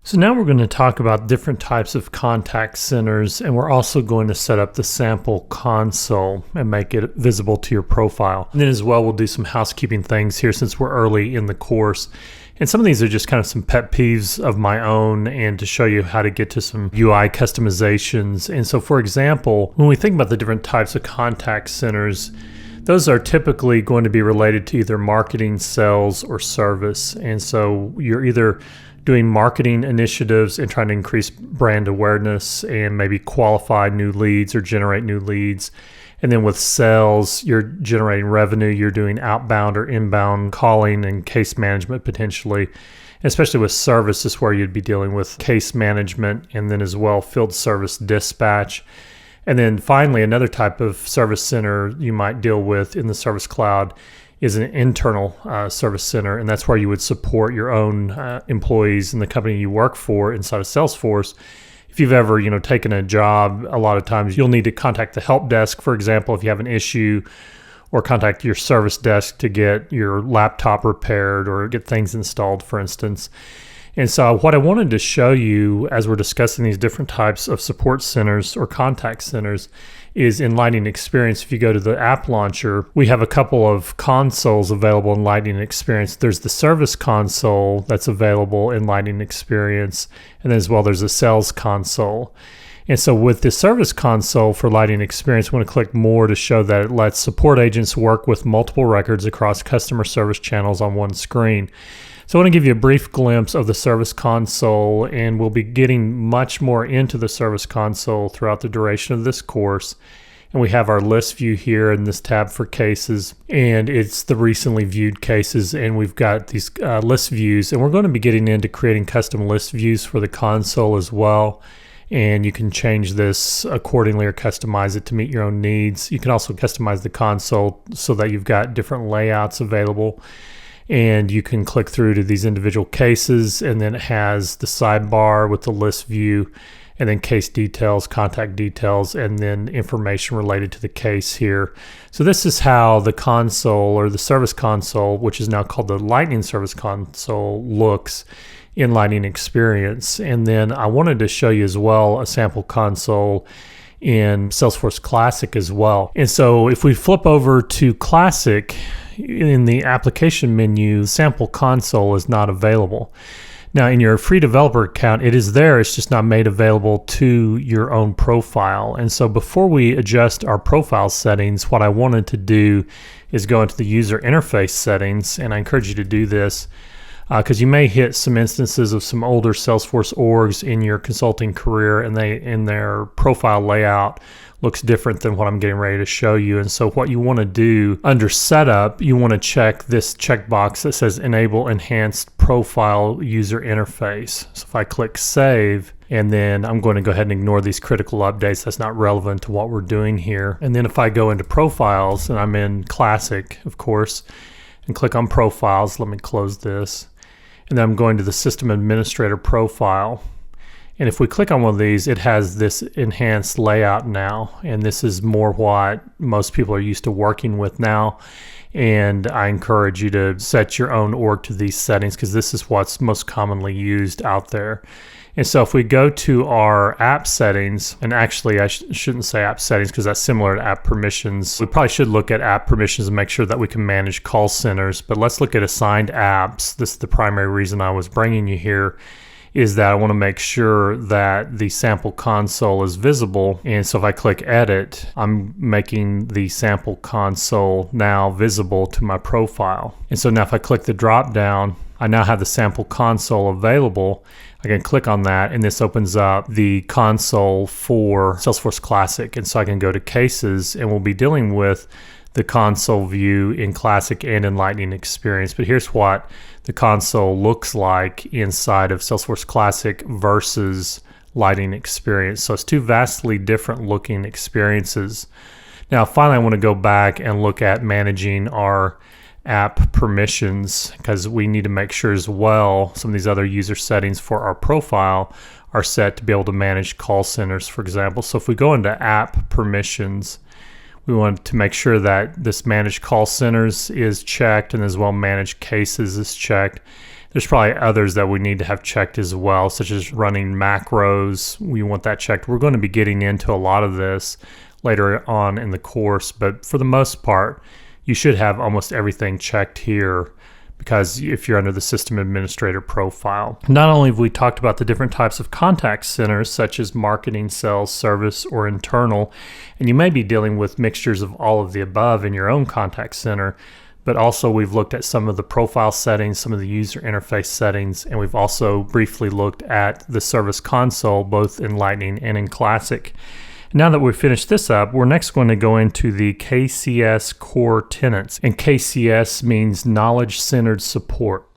So now we're going to talk about different types of contact centers, and we're also going to set up the sample console and make it visible to your profile. And then as well, we'll do some housekeeping things here since we're early in the course. And some of these are just kind of some pet peeves of my own and to show you how to get to some UI customizations. And so for example, when we think about the different types of contact centers, those are typically going to be related to either marketing, sales, or service. And so you're either doing marketing initiatives and trying to increase brand awareness and maybe qualify new leads or generate new leads. And then with sales, you're generating revenue, you're doing outbound or inbound calling and case management potentially. Especially with services where you'd be dealing with case management and then as well field service dispatch. And then finally, another type of service center you might deal with in the Service Cloud is an internal service center, and that's where you would support your own employees in the company you work for inside of Salesforce. If you've ever, taken a job, a lot of times you'll need to contact the help desk, for example, if you have an issue, or contact your service desk to get your laptop repaired or get things installed, for instance. And so what I wanted to show you as we're discussing these different types of support centers or contact centers is in Lightning Experience. If you go to the app launcher, we have a couple of consoles available in Lightning Experience. There's the service console that's available in Lightning Experience, and then as well there's a sales console. And so with the service console for Lightning Experience, I want to click more to show that it lets support agents work with multiple records across customer service channels on one screen. So I want to give you a brief glimpse of the service console, and we'll be getting much more into the service console throughout the duration of this course. And we have our list view here in this tab for cases, and it's the recently viewed cases, and we've got these list views, and we're going to be getting into creating custom list views for the console as well. And you can change this accordingly or customize it to meet your own needs. You can also customize the console so that you've got different layouts available. And you can click through to these individual cases, and then it has the sidebar with the list view, and then case details, contact details, and then information related to the case here. So this is how the console or the service console, which is now called the Lightning Service Console, looks in Lightning Experience. And then I wanted to show you as well a sample console in Salesforce Classic as well. And so if we flip over to Classic, in the application menu, sample console is not available. Now in your free developer account, it is there, it's just not made available to your own profile. And so before we adjust our profile settings, what I wanted to do is go into the user interface settings, and I encourage you to do this because you may hit some instances of some older Salesforce orgs in your consulting career, and their profile layout looks different than what I'm getting ready to show you. And so what you want to do under setup, you want to check this checkbox that says enable enhanced profile user interface. So if I click save, and then I'm going to go ahead and ignore these critical updates. That's not relevant to what we're doing here. And then if I go into profiles, and I'm in Classic, of course, and click on profiles, let me close this. And then I'm going to the system administrator profile. And if we click on one of these, it has this enhanced layout now. And this is more what most people are used to working with now. And I encourage you to set your own org to these settings because this is what's most commonly used out there. And so if we go to our app settings, and actually I shouldn't say app settings because that's similar to app permissions. We probably should look at app permissions and make sure that we can manage call centers. But let's look at assigned apps. This is the primary reason I was bringing you here, is that I want to make sure that the sample console is visible. And so if I click edit, I'm making the sample console now visible to my profile. And so now if I click the drop down, I now have the sample console available. I can click on that, and this opens up the console for Salesforce Classic. And so I can go to cases, and we'll be dealing with the console view in Classic and in Lightning Experience. But here's what the console looks like inside of Salesforce Classic versus Lightning Experience. So it's two vastly different looking experiences. Now finally I want to go back and look at managing our app permissions, because we need to make sure as well some of these other user settings for our profile are set to be able to manage call centers, for example. So if we go into app permissions, we want to make sure that this manage call centers is checked, and as well manage cases is checked. There's probably others that we need to have checked as well, such as running macros. We want that checked. We're going to be getting into a lot of this later on in the course, but for the most part, you should have almost everything checked here, because if you're under the system administrator profile. Not only have we talked about the different types of contact centers, such as marketing, sales, service, or internal, and you may be dealing with mixtures of all of the above in your own contact center, but also we've looked at some of the profile settings, some of the user interface settings, and we've also briefly looked at the service console, both in Lightning and in Classic. Now that we've finished this up, we're next going to go into the KCS core tenets. And KCS means knowledge-centered support.